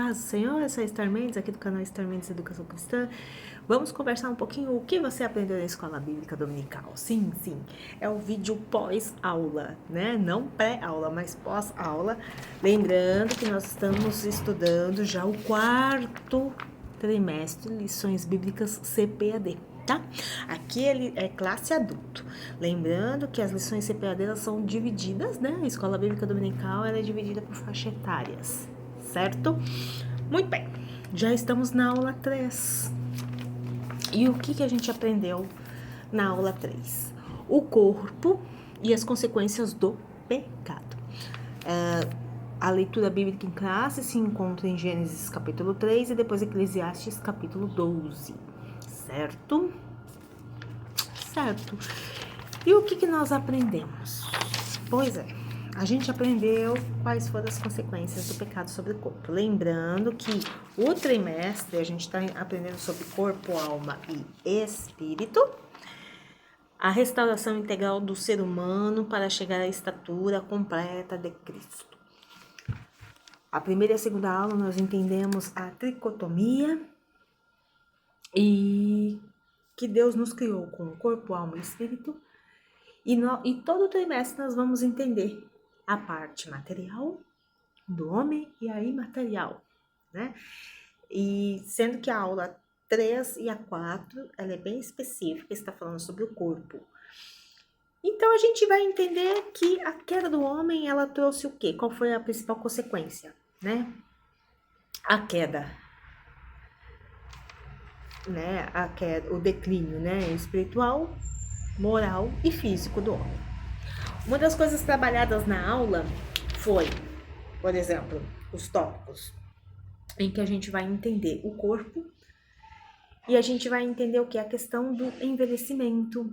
paz do Senhor, eu sou a Esther Mendes, aqui do canal Esther Mendes Educação Cristã. Vamos conversar um pouquinho o que você aprendeu na Escola Bíblica Dominical. Sim, é o vídeo pós-aula, né? Não pré-aula, mas pós-aula. Lembrando que nós estamos estudando já o quarto trimestre, lições bíblicas CPAD. Tá? Aqui ele é classe adulto. Lembrando que as lições CPAD elas são divididas, né? A Escola Bíblica Dominical ela é dividida por faixas etárias, certo? Muito bem, já estamos na aula 3. E o que a gente aprendeu na aula 3? O corpo e as consequências do pecado. A leitura bíblica em classe se encontra em Gênesis capítulo 3 e depois Eclesiastes capítulo 12. Certo? Certo. E o que nós aprendemos? Pois é, a gente aprendeu quais foram as consequências do pecado sobre o corpo. Lembrando que o trimestre a gente está aprendendo sobre corpo, alma e espírito. A restauração integral do ser humano para chegar à estatura completa de Cristo. A primeira e a segunda aula nós entendemos a tricotomia e que Deus nos criou com o corpo, alma e espírito. E todo trimestre nós vamos entender a parte material do homem e a imaterial, né? E sendo que a aula 3 e a 4, ela é bem específica, está falando sobre o corpo. Então a gente vai entender que a queda do homem, ela trouxe o quê? Qual foi a principal consequência, né? A queda, né? O declínio, né? Espiritual, moral e físico do homem. Uma das coisas trabalhadas na aula foi, por exemplo, os tópicos em que a gente vai entender o corpo e a gente vai entender o que é a questão do envelhecimento.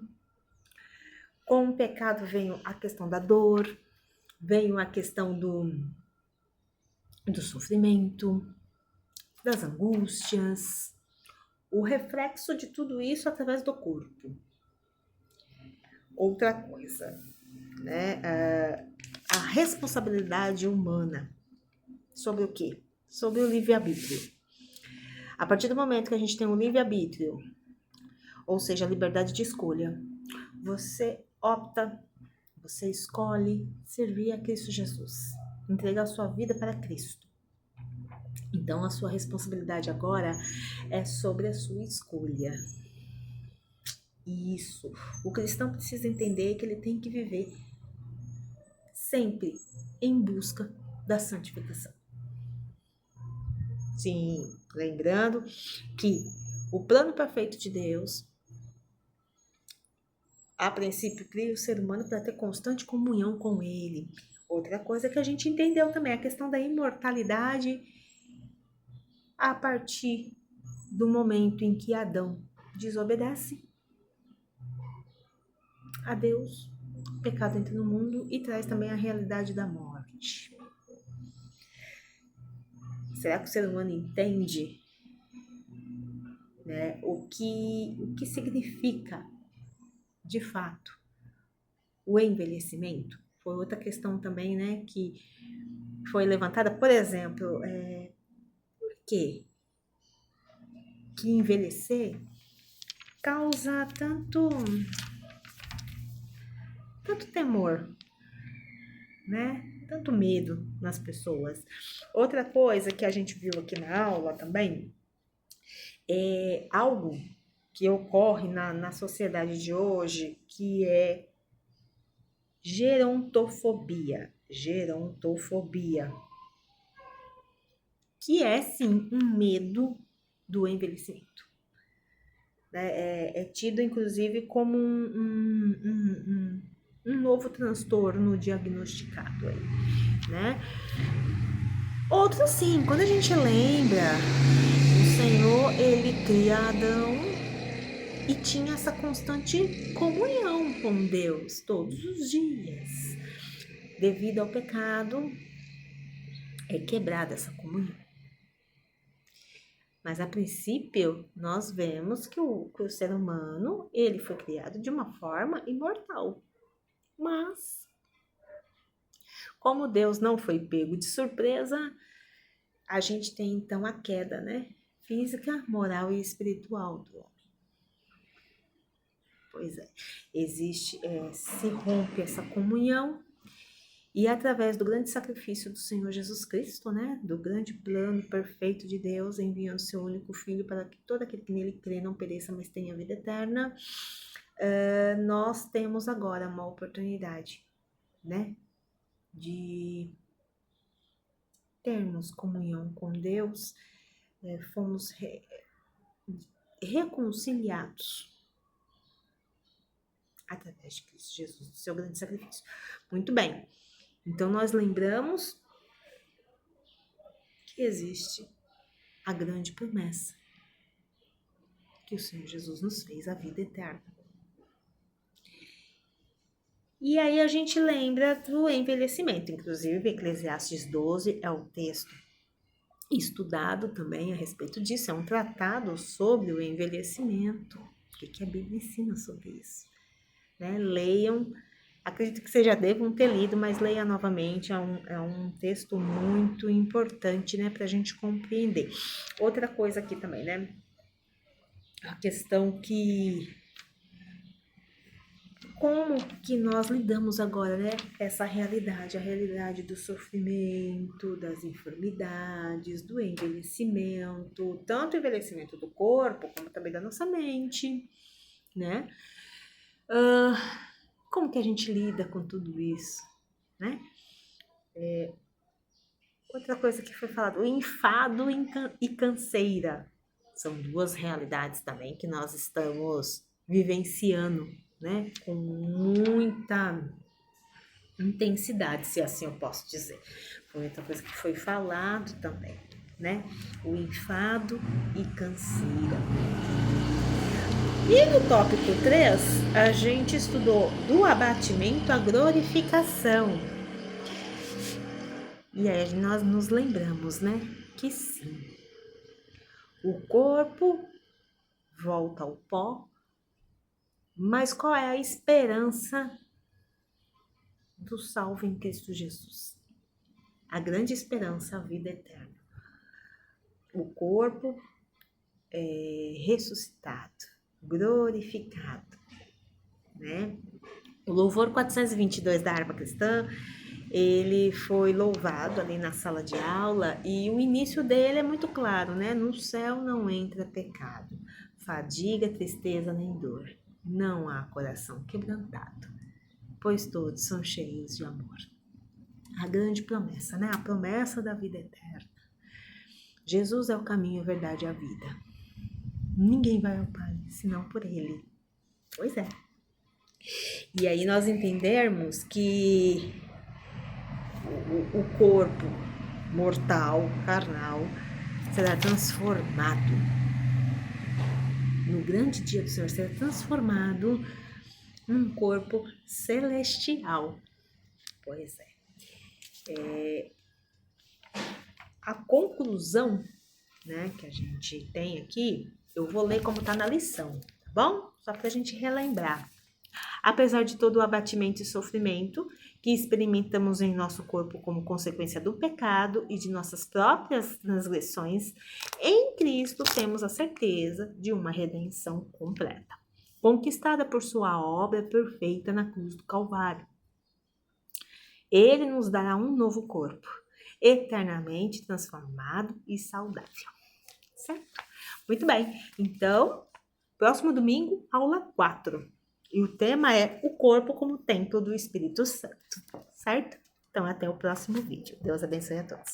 Com o pecado veio a questão da dor, veio a questão do sofrimento, das angústias, o reflexo de tudo isso através do corpo. Outra coisa, né? A responsabilidade humana sobre o quê? Sobre o livre-arbítrio. A partir do momento que a gente tem um livre-arbítrio, ou seja, a liberdade de escolha, você opta, você escolhe servir a Cristo Jesus, entregar a sua vida para Cristo. Então, a sua responsabilidade agora é sobre a sua escolha. Isso. O cristão precisa entender que ele tem que viver sempre em busca da santificação. Sim, lembrando que o plano perfeito de Deus, a princípio, cria o ser humano para ter constante comunhão com ele. Outra coisa que a gente entendeu também, a questão da imortalidade a partir do momento em que Adão desobedece a Deus, o pecado entra no mundo e traz também a realidade da morte. Será que o ser humano entende, né, o que significa, de fato, o envelhecimento? Foi outra questão também, né, que foi levantada. Por exemplo, por que envelhecer causa tanto temor, né? Tanto medo nas pessoas. Outra coisa que a gente viu aqui na aula também é algo que ocorre na sociedade de hoje, que é gerontofobia. Gerontofobia. Que é, sim, um medo do envelhecimento. É tido, inclusive, como um novo transtorno diagnosticado aí, né? Outro, sim, quando a gente lembra, o Senhor, ele cria Adão e tinha essa constante comunhão com Deus todos os dias. Devido ao pecado, é quebrada essa comunhão. Mas a princípio, nós vemos que o ser humano, ele foi criado de uma forma imortal. Mas, como Deus não foi pego de surpresa, a gente tem então a queda, né? Física, moral e espiritual do homem. Pois é, existe, se rompe essa comunhão e através do grande sacrifício do Senhor Jesus Cristo, né? Do grande plano perfeito de Deus, enviando seu único Filho para que todo aquele que nele crê não pereça, mas tenha vida eterna, nós temos agora uma oportunidade, né? De termos comunhão com Deus, fomos reconciliados através de Cristo Jesus, do seu grande sacrifício. Muito bem, então nós lembramos que existe a grande promessa que o Senhor Jesus nos fez, a vida eterna. E aí a gente lembra do envelhecimento, inclusive Eclesiastes 12 é um texto estudado também a respeito disso, é um tratado sobre o envelhecimento. O que a Bíblia ensina sobre isso? Né? Leiam, acredito que vocês já devam ter lido, mas leia novamente, é um texto muito importante, né, para a gente compreender. Outra coisa aqui também, né, a questão que como que nós lidamos agora, né? Essa realidade, a realidade do sofrimento, das enfermidades, do envelhecimento, tanto o envelhecimento do corpo, como também da nossa mente, né? Como que a gente lida com tudo isso, né? Outra coisa que foi falado, o enfado e canseira. São duas realidades também que nós estamos vivenciando, né? Com muita intensidade, se assim eu posso dizer. Foi outra coisa que foi falado também, né? O enfado e canseira. E no tópico 3, a gente estudou do abatimento à glorificação. E aí nós nos lembramos, né? Que sim, o corpo volta ao pó, mas qual é a esperança do salvo em Cristo Jesus? A grande esperança, a vida eterna. O corpo ressuscitado, glorificado, né? O louvor 422 da harpa cristã, ele foi louvado ali na sala de aula e o início dele é muito claro, né? No céu não entra pecado, fadiga, tristeza nem dor. Não há coração quebrantado, pois todos são cheios de amor. A grande promessa, né? A promessa da vida eterna. Jesus é o caminho, a verdade e a vida. Ninguém vai ao Pai, senão por Ele. Pois é. E aí nós entendermos que o corpo mortal, carnal, será transformado. No grande dia do Senhor, será transformado num corpo celestial. Pois é. A conclusão, né, que a gente tem aqui, eu vou ler como está na lição, tá bom? Só para a gente relembrar. Apesar de todo o abatimento e sofrimento que experimentamos em nosso corpo como consequência do pecado e de nossas próprias transgressões, em Cristo temos a certeza de uma redenção completa, conquistada por sua obra perfeita na cruz do Calvário. Ele nos dará um novo corpo, eternamente transformado e saudável. Certo? Muito bem. Então, próximo domingo, aula 4. E o tema é o corpo como templo do Espírito Santo. Certo? Então, até o próximo vídeo. Deus abençoe a todos.